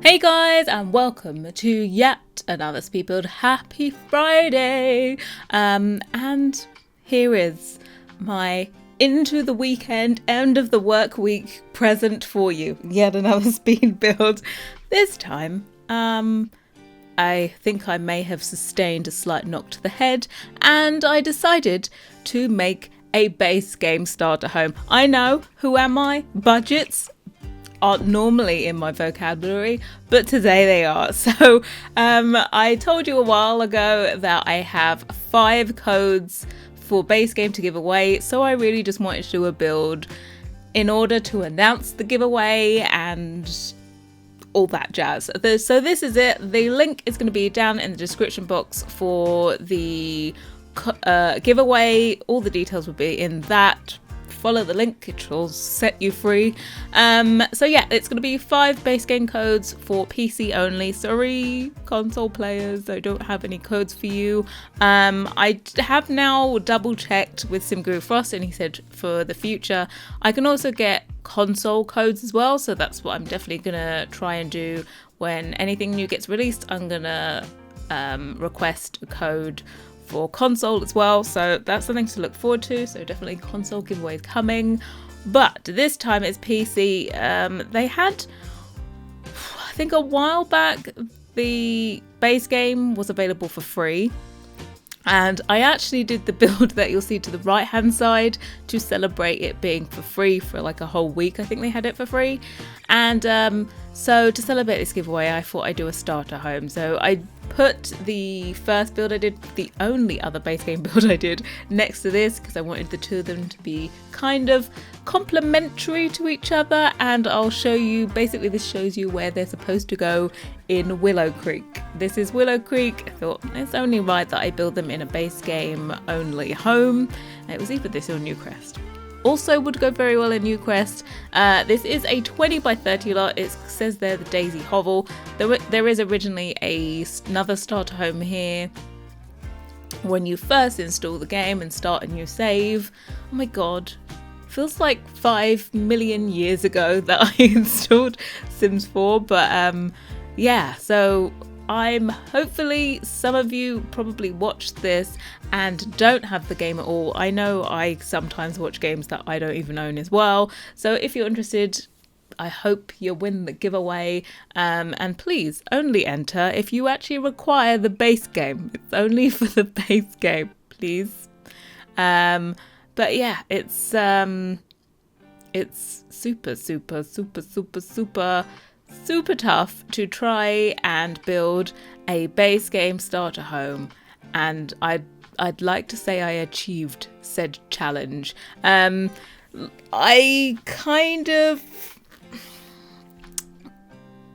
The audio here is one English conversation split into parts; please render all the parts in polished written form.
Hey guys, and welcome to yet another Speed Build. Happy Friday! And here is my into the weekend, end of the work week present for you. Yet another speed build. This time, I think I may have sustained a slight knock to the head, and I decided to make a base game starter home. I know, who am I? Budgets aren't normally in my vocabulary, but today they are. So I told you a while ago that I have 5 codes for base game to give away, so I really just wanted to do a build in order to announce the giveaway and all that jazz. So this is it. The link is going to be down in the description box for the giveaway. All the details will be in that. Follow the link, it will set you free. So yeah, it's going to be 5 base game codes for PC only. Sorry, console players, I don't have any codes for you. I have now double checked with SimGuru Frost, and he said for the future I can also get console codes as well. So that's what I'm definitely going to try and do when anything new gets released. I'm going to request a code for console as well, so that's something to look forward to. So definitely console giveaways coming, but this time it's PC. They had, I think a while back, the base game was available for free, and I actually did the build that you'll see to the right hand side to celebrate it being for free for like a whole week. I think they had it for free, and so to celebrate this giveaway I thought I'd do a starter home. So I put the first build I did, the only other base game build I did, next to this because I wanted the two of them to be kind of complementary to each other, and I'll show you, basically this shows you where they're supposed to go in Willow Creek. This is Willow Creek. I thought it's only right that I build them in a base game only home. It was either this or Newcrest. Also would go very well in Newcrest. This is a 20 by 30 lot. It says there the Daisy Hovel. There is originally another starter home here when you first install the game and start a new save. Oh my god, feels like 5 million years ago that I installed Sims 4, but yeah, so I'm hopefully some of you probably watched this and don't have the game at all. I know I sometimes watch games that I don't even own as well. So if you're interested, I hope you'll win the giveaway. And please only enter if you actually require the base game. It's only for the base game, please. But yeah, it's super tough to try and build a base game starter home, and I'd like to say I achieved said challenge. I kind of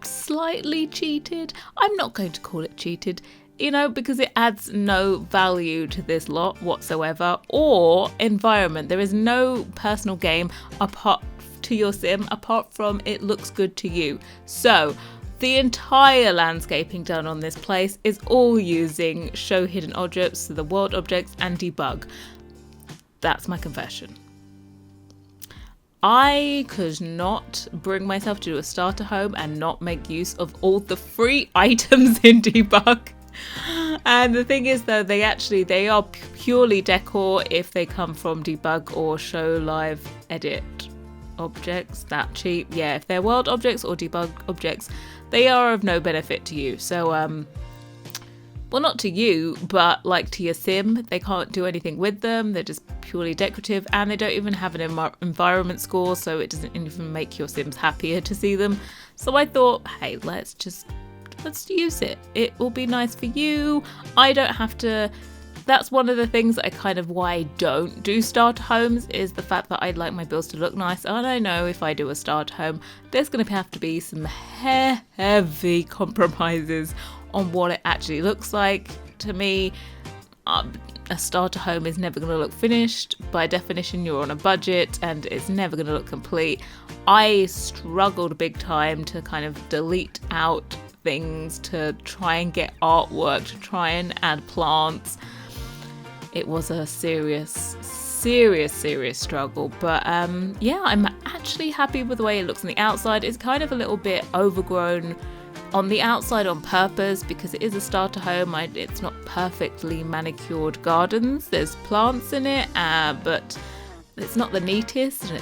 slightly cheated. I'm not going to call it cheated, you know, because it adds no value to this lot whatsoever, or environment. There is no personal game apart to your sim apart from it looks good to you. So the entire landscaping done on this place is all using show hidden objects, so the world objects, and debug. That's my confession. I could not bring myself to do a starter home and not make use of all the free items in debug. And the thing is though, they are purely decor if they come from debug or show live edit objects. That cheap. Yeah, if they're world objects or debug objects, they are of no benefit to you. So well, not to you, but like to your sim, they can't do anything with them. They're just purely decorative, and they don't even have an environment score, so it doesn't even make your sims happier to see them. So I thought, hey, let's use it. It will be nice for you. I don't have to. That's one of the things that why I don't do starter homes, is the fact that I'd like my builds to look nice. And I know if I do a starter home, there's going to have to be some heavy compromises on what it actually looks like. To me, a starter home is never going to look finished. By definition, you're on a budget and it's never going to look complete. I struggled big time to kind of delete out things, to try and get artwork, to try and add plants. It was a serious struggle, but yeah, I'm actually happy with the way it looks on the outside. It's kind of a little bit overgrown on the outside on purpose because it is a starter home. It's not perfectly manicured gardens. There's plants in it, but it's not the neatest, and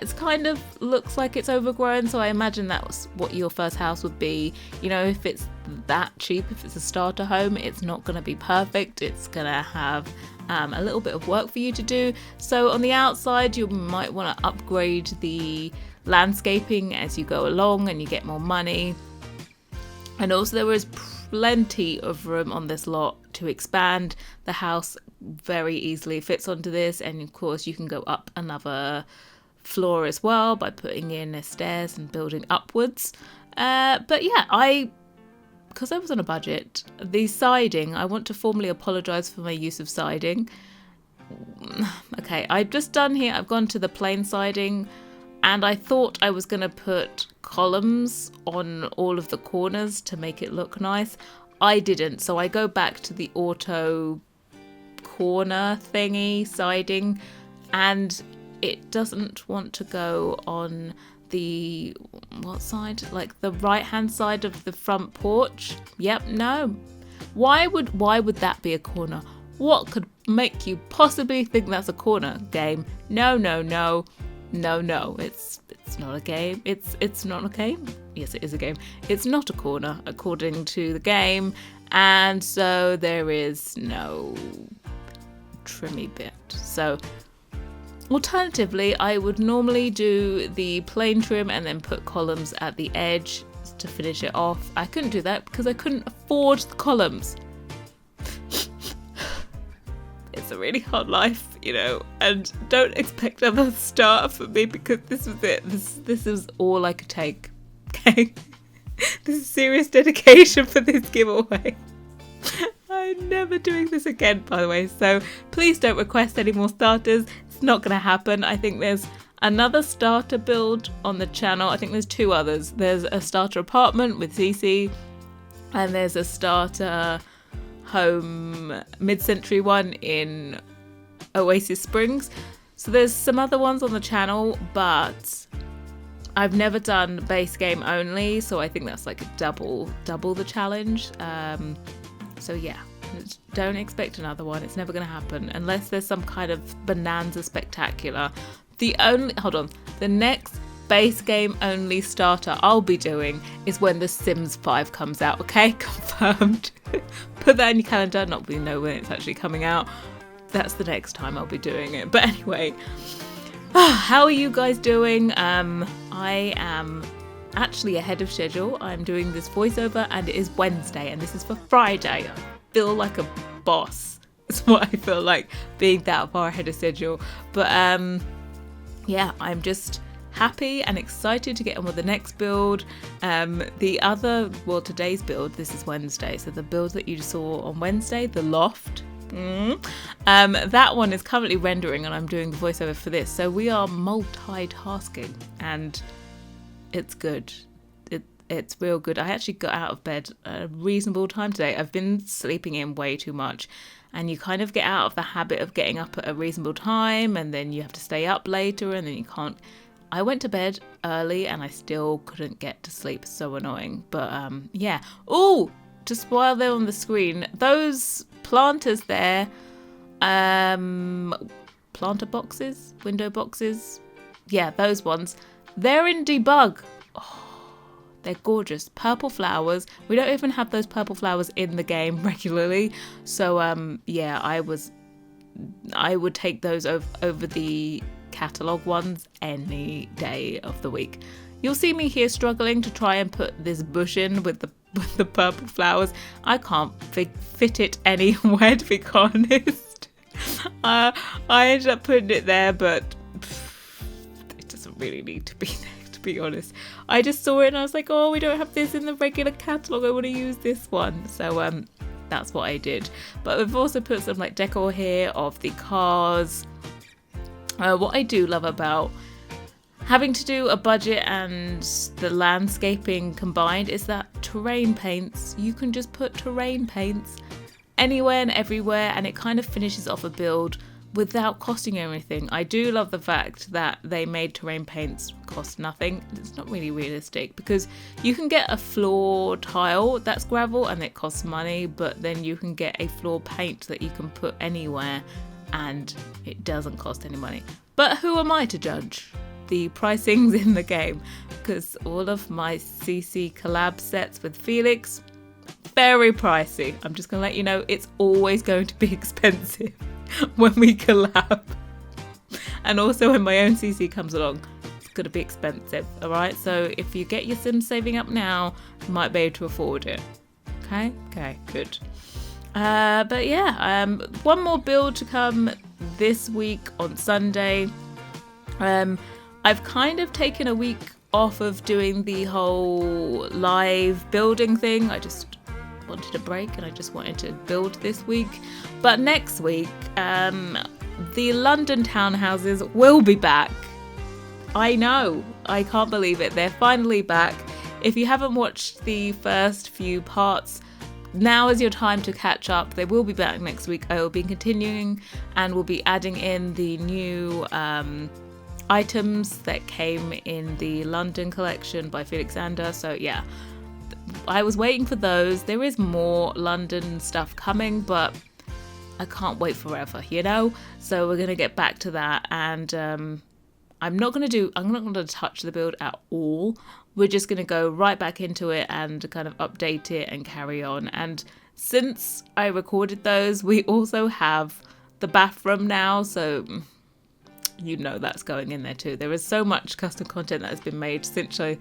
it's kind of looks like it's overgrown. So I imagine that's what your first house would be. You know, if it's that cheap, if it's a starter home, it's not going to be perfect. It's going to have a little bit of work for you to do. So on the outside, you might want to upgrade the landscaping as you go along and you get more money. And also there is plenty of room on this lot to expand. The house very easily fits onto this, and of course you can go up another floor as well by putting in stairs and building upwards. But yeah, because I was on a budget, the siding, I want to formally apologise for my use of siding. Okay, I've gone to the plain siding, and I thought I was going to put columns on all of the corners to make it look nice. I didn't, so I go back to the auto corner thingy siding, and it doesn't want to go on the, what side? Like the right hand side of the front porch. Yep, no. Why would that be a corner? What could make you possibly think that's a corner, game? No. It's not a game. It's not a game. Yes, it is a game. It's not a corner according to the game, and so there is no trimmy bit. So alternatively, I would normally do the plain trim and then put columns at the edge to finish it off. I couldn't do that because I couldn't afford the columns. It's a really hard life, you know, and don't expect another start for me because this was it. This is all I could take. Okay? This is serious dedication for this giveaway. I'm never doing this again, by the way, so please don't request any more starters. It's not going to happen. I think there's another starter build on the channel. I think there's two others. There's a starter apartment with Cece, and there's a starter home mid-century one in Oasis Springs. So there's some other ones on the channel, but I've never done base game only, so I think that's like a double the challenge. So yeah, don't expect another one. It's never going to happen unless there's some kind of bonanza spectacular. The next base game only starter I'll be doing is when The Sims 5 comes out, okay? Confirmed. Put that in your calendar, not really know when it's actually coming out. That's the next time I'll be doing it. But anyway, how are you guys doing? I am actually ahead of schedule. I'm doing this voiceover and it is Wednesday and this is for Friday. I feel like a boss. It's what I feel like, being that far ahead of schedule. But yeah, I'm just happy and excited to get on with the next build. Today's build, this is Wednesday, so the build that you saw on Wednesday, the loft, that one is currently rendering and I'm doing the voiceover for this, so we are multitasking and it's good. It's real good. I actually got out of bed at a reasonable time today. I've been sleeping in way too much, and you kind of get out of the habit of getting up at a reasonable time and then you have to stay up later and then you can't. I went to bed early and I still couldn't get to sleep. So annoying. But yeah. Oh, just while they're on the screen, those planters there, planter boxes, window boxes. Yeah, those ones. They're in debug. Oh, they're gorgeous. Purple flowers. We don't even have those purple flowers in the game regularly. So yeah, I would take those over the catalogue ones any day of the week. You'll see me here struggling to try and put this bush in with the purple flowers. I can't fit it anywhere, to be honest. I ended up putting it there, but it doesn't really need to be there, to be honest. I just saw it and I was like, oh, we don't have this in the regular catalogue, I want to use this one. So that's what I did. But we've also put some like decor here of the cars. What I do love about having to do a budget and the landscaping combined is that terrain paints, you can just put terrain paints anywhere and everywhere and it kind of finishes off a build without costing you anything. I do love the fact that they made terrain paints cost nothing. It's not really realistic because you can get a floor tile that's gravel and it costs money, but then you can get a floor paint that you can put anywhere and it doesn't cost any money. But who am I to judge the pricings in the game? Because all of my CC collab sets with Felix, very pricey. I'm just gonna let you know, it's always going to be expensive when we collab. And also when my own CC comes along, it's gonna be expensive. All right, so if you get your Sims saving up now, you might be able to afford it. Okay, good. But yeah, one more build to come this week on Sunday. I've kind of taken a week off of doing the whole live building thing. I just wanted a break and I just wanted to build this week. But next week, the London townhouses will be back. I know, I can't believe it. They're finally back. If you haven't watched the first few parts, now is your time to catch up. They will be back next week. I will be continuing and will be adding in the new items that came in the London collection by Felix Ander. So yeah, I was waiting for those. There is more London stuff coming, but I can't wait forever, you know? So we're gonna get back to that, and I'm not gonna touch the build at all. We're just gonna go right back into it and kind of update it and carry on. And since I recorded those, we also have the bathroom now, so you know that's going in there too. There is so much custom content that has been made since I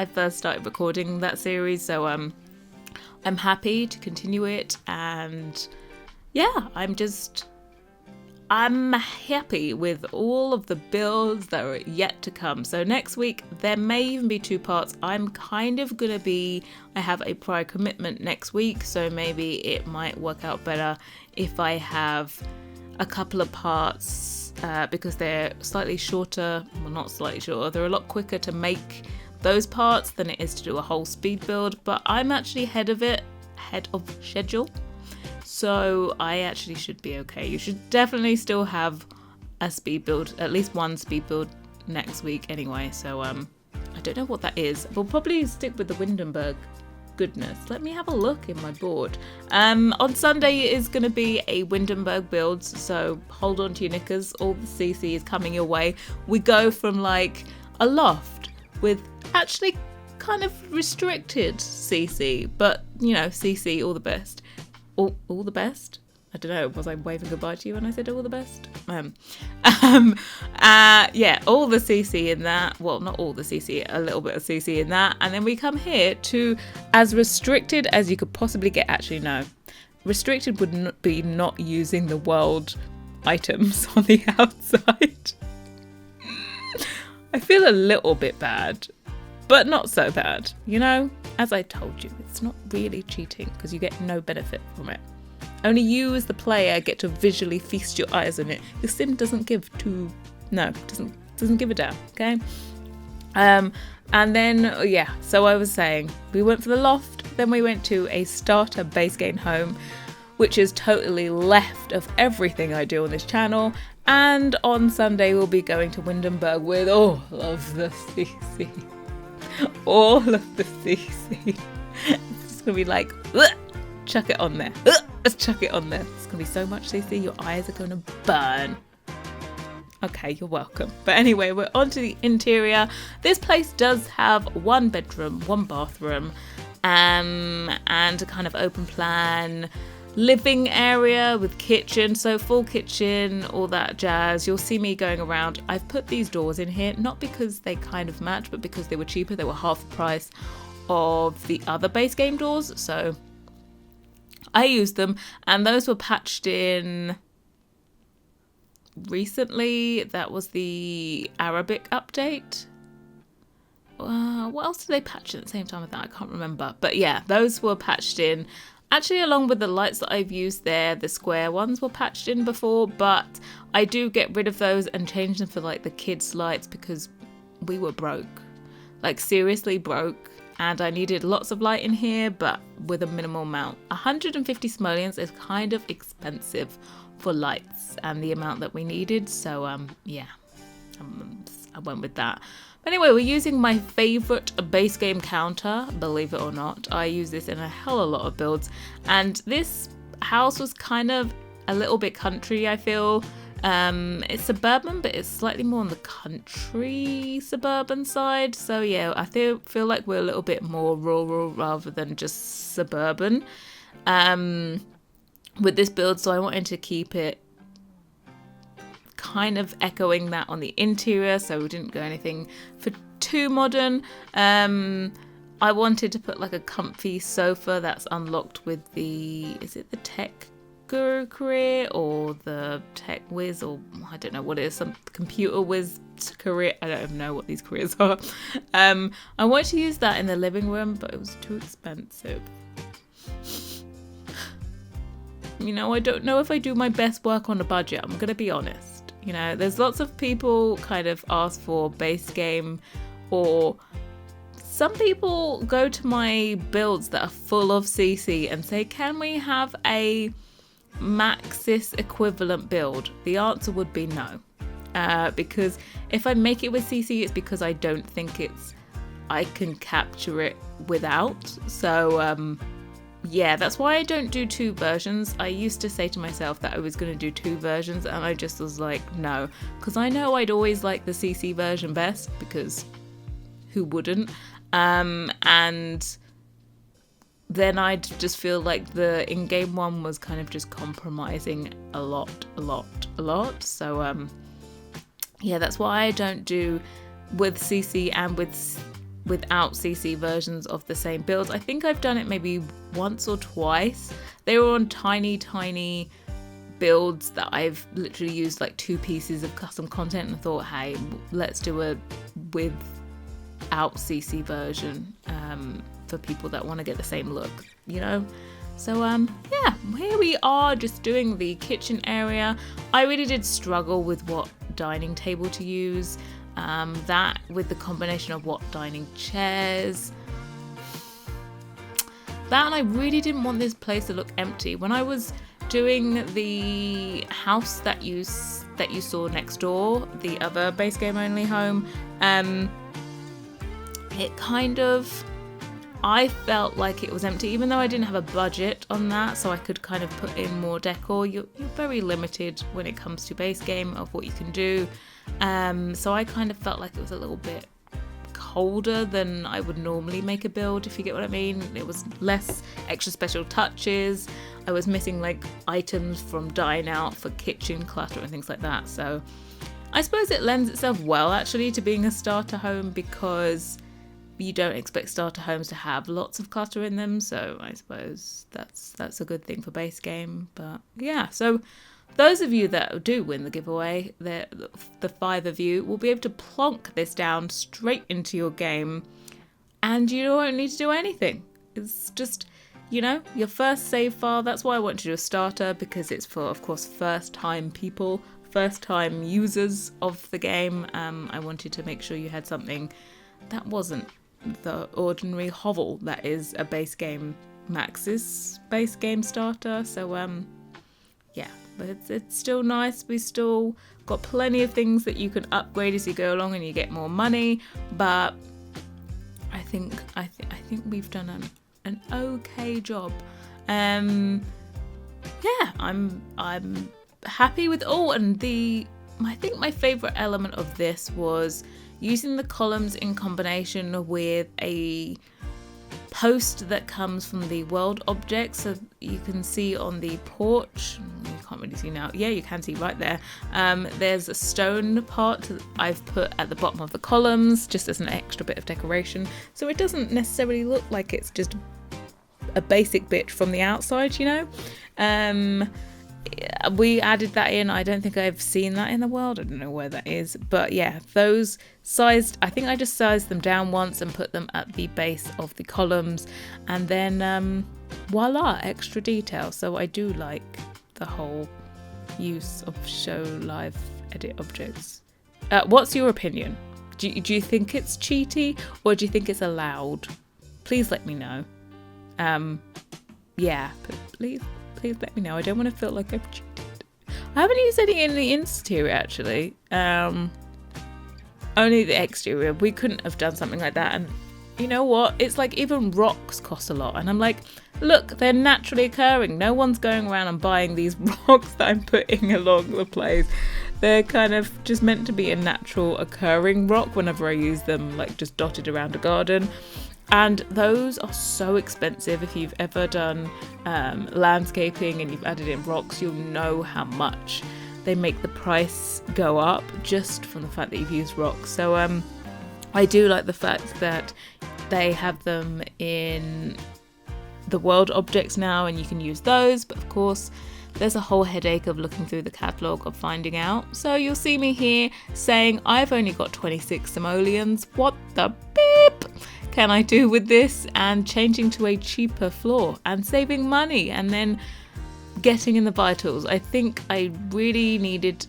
first started recording that series, so I'm happy to continue it. And yeah, I'm happy with all of the builds that are yet to come. So next week there may even be 2 parts. I have a prior commitment next week, so maybe it might work out better if I have a couple of parts, because they're slightly shorter. Well, not slightly shorter, they're a lot quicker to make those parts than it is to do a whole speed build. But I'm actually ahead of schedule, so I actually should be okay. You should definitely still have a speed build, at least one speed build next week anyway. So I don't know what that is. We'll probably stick with the Windenburg goodness. Let me have a look in my board. On Sunday is going to be a Windenburg build, so hold on to your knickers. All the CC is coming your way. We go from like a loft with actually kind of restricted CC, but you know, CC all the best. All the best? I don't know, was I waving goodbye to you when I said all the best? Yeah, all the CC in that. Well, not all the CC, a little bit of CC in that. And then we come here to as restricted as you could possibly get. Actually, no. Restricted would not be not using the world items on the outside. I feel a little bit bad, but not so bad. You know, as I told you, it's not really cheating because you get no benefit from it. Only you as the player get to visually feast your eyes on it. The sim doesn't give doesn't give a damn, okay? And then, yeah, so I was saying, we went for the loft, then we went to a starter base game home, which is totally left of everything I do on this channel. And on Sunday, we'll be going to Windenburg with all of the CC. All of the CC. It's gonna be like, ugh, chuck it on there. Ugh, let's chuck it on there. It's gonna be so much CC, your eyes are gonna burn. Okay, you're welcome. But anyway, we're on to the interior. This place does have 1 bedroom, 1 bathroom, and a kind of open plan living area with kitchen, so full kitchen, all that jazz. You'll see me going around. I've put these doors in here, not because they kind of match, but because they were cheaper. They were half the price of the other base game doors, so I used them, and those were patched in recently. That was the Arabic update. What else did they patch in at the same time with that? I can't remember. But yeah, those were patched in. Actually, along with the lights that I've used there, the square ones were patched in before, but I do get rid of those and change them for like the kids' lights because we were broke. Like seriously broke. And I needed lots of light in here, but with a minimal amount. 150 simoleons is kind of expensive for lights and the amount that we needed. So yeah, I went with that. But anyway, we're using my favorite base game counter, believe it or not. I use this in a hell of a lot of builds, and this house was kind of a little bit country, I feel. It's suburban, but it's slightly more on the country suburban side. So yeah, I feel like we're a little bit more rural rather than just suburban with this build. So I wanted to keep it kind of echoing that on the interior, so we didn't go anything for too modern. I wanted to put like a comfy sofa that's unlocked with the, is it the Tech Guru career or the Tech Whiz, or I don't know what it is, some computer whiz career. I don't even know what these careers are. I wanted to use that in the living room, but it was too expensive. You know, I don't know if I do my best work on a budget, I'm gonna be honest. You know, there's lots of people kind of ask for base game, or some people go to my builds that are full of CC and say, can we have a Maxis equivalent build? The answer would be no. Because if I make it with CC, it's because I don't think I can capture it without. So yeah, that's why I don't do 2 versions. I used to say to myself that I was going to do 2 versions, and I just was like, no, because I know I'd always like the CC version best, because who wouldn't? And then I'd just feel like the in-game one was kind of just compromising a lot. So yeah, that's why I don't do with CC and without CC versions of the same builds. I think I've done it maybe once or twice. They were on tiny builds that I've literally used like 2 pieces of custom content and thought, hey, let's do a without CC version for people that want to get the same look, you know? So yeah, here we are just doing the kitchen area. I really did struggle with what dining table to use. That with the combination of what dining chairs, that, and I really didn't want this place to look empty. When I was doing the house that you saw next door, the other base game only home, it kind of, I felt like it was empty, even though I didn't have a budget on that, so I could kind of put in more decor. You're very limited when it comes to base game of what you can do. So I kind of felt like it was a little bit colder than I would normally make a build, if you get what I mean. It was less extra special touches. I was missing like items from dine out for kitchen clutter and things like that. So I suppose it lends itself well actually to being a starter home, because you don't expect starter homes to have lots of clutter in them. So I suppose that's a good thing for base game. But yeah, so those of you that do win the giveaway, the 5 of you, will be able to plonk this down straight into your game, and you won't need to do anything. It's just, you know, your first save file. That's why I want to do a starter, because it's for, of course, first time people, first time users of the game. I wanted to make sure you had something that wasn't the ordinary hovel that is a base game Maxis base game starter. So yeah, but it's still nice. We still got plenty of things that you can upgrade as you go along and you get more money, but I think we've done an okay job. Yeah, I'm happy with all. And I think my favorite element of this was using the columns in combination with a post that comes from the world object. So you can see on the porch, you can't really see now, yeah, you can see right there, there's a stone part that I've put at the bottom of the columns just as an extra bit of decoration, so it doesn't necessarily look like it's just a basic bit from the outside, you know. We added that in. I don't think I've seen that in the world. I don't know where that is, but yeah, those sized, I think I just sized them down once and put them at the base of the columns, and then voila, extra detail. So I do like the whole use of show live edit objects. What's your opinion? Do you think it's cheaty, or do you think it's allowed? Please let me know. Yeah, but please let me know. I don't want to feel like I've cheated. I haven't used any in the interior actually. Only the exterior. We couldn't have done something like that. And you know what? It's like even rocks cost a lot. And I'm like, look, they're naturally occurring. No one's going around and buying these rocks that I'm putting along the place. They're kind of just meant to be a natural occurring rock whenever I use them, like just dotted around a garden. And those are so expensive. If you've ever done landscaping and you've added in rocks, you'll know how much they make the price go up just from the fact that you've used rocks. So I do like the fact that they have them in the world objects now and you can use those, but of course there's a whole headache of looking through the catalogue of finding out. So you'll see me here saying I've only got 26 simoleons. What the beep can I do with this? And changing to a cheaper floor and saving money and then getting in the vitals. I think I really needed,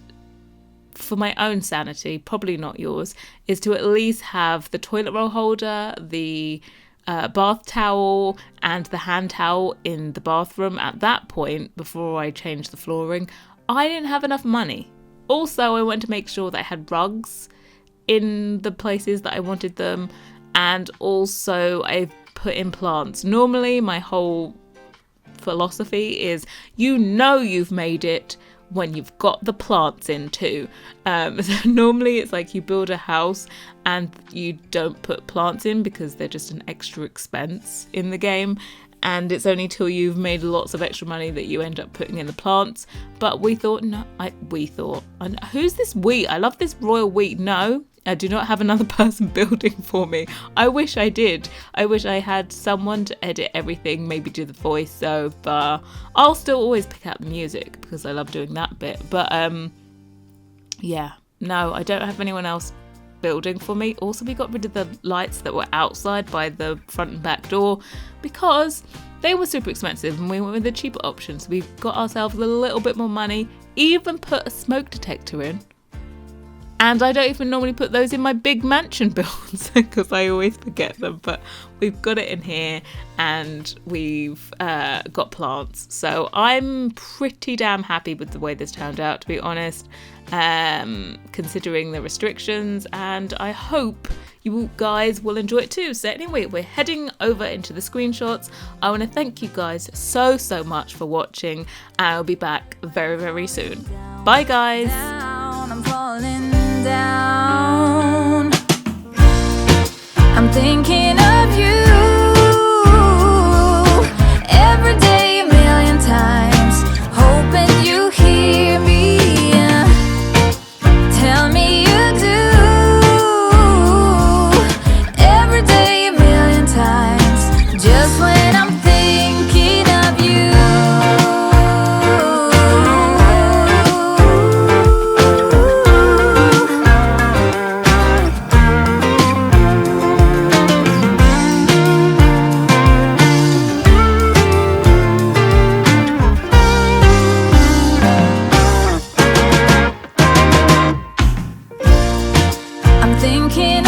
for my own sanity, probably not yours, is to at least have the toilet roll holder, the bath towel and the hand towel in the bathroom at that point before I changed the flooring. I didn't have enough money. Also, I wanted to make sure that I had rugs in the places that I wanted them, and also I've put in plants. Normally my whole philosophy is you've made it when you've got the plants in too. So normally it's like you build a house and you don't put plants in because they're just an extra expense in the game, and it's only till you've made lots of extra money that you end up putting in the plants. But who's this we? I love this royal we. No, I do not have another person building for me. I wish I did. I wish I had someone to edit everything, maybe do the voiceover. I'll still always pick out the music because I love doing that bit. But yeah, no, I don't have anyone else building for me. Also, we got rid of the lights that were outside by the front and back door because they were super expensive and we went with the cheaper options. We got ourselves a little bit more money, even put a smoke detector in. And I don't even normally put those in my big mansion builds because I always forget them. But we've got it in here and we've got plants. So I'm pretty damn happy with the way this turned out, to be honest, considering the restrictions. And I hope you guys will enjoy it too. So anyway, we're heading over into the screenshots. I want to thank you guys so much for watching. And I'll be back very, very soon. Bye, guys. I'm falling down. I'm thinking of you every day, a million times, hoping you hear me. Tell me you do. Every day, a million times, just when I'm thinking of you. Thinking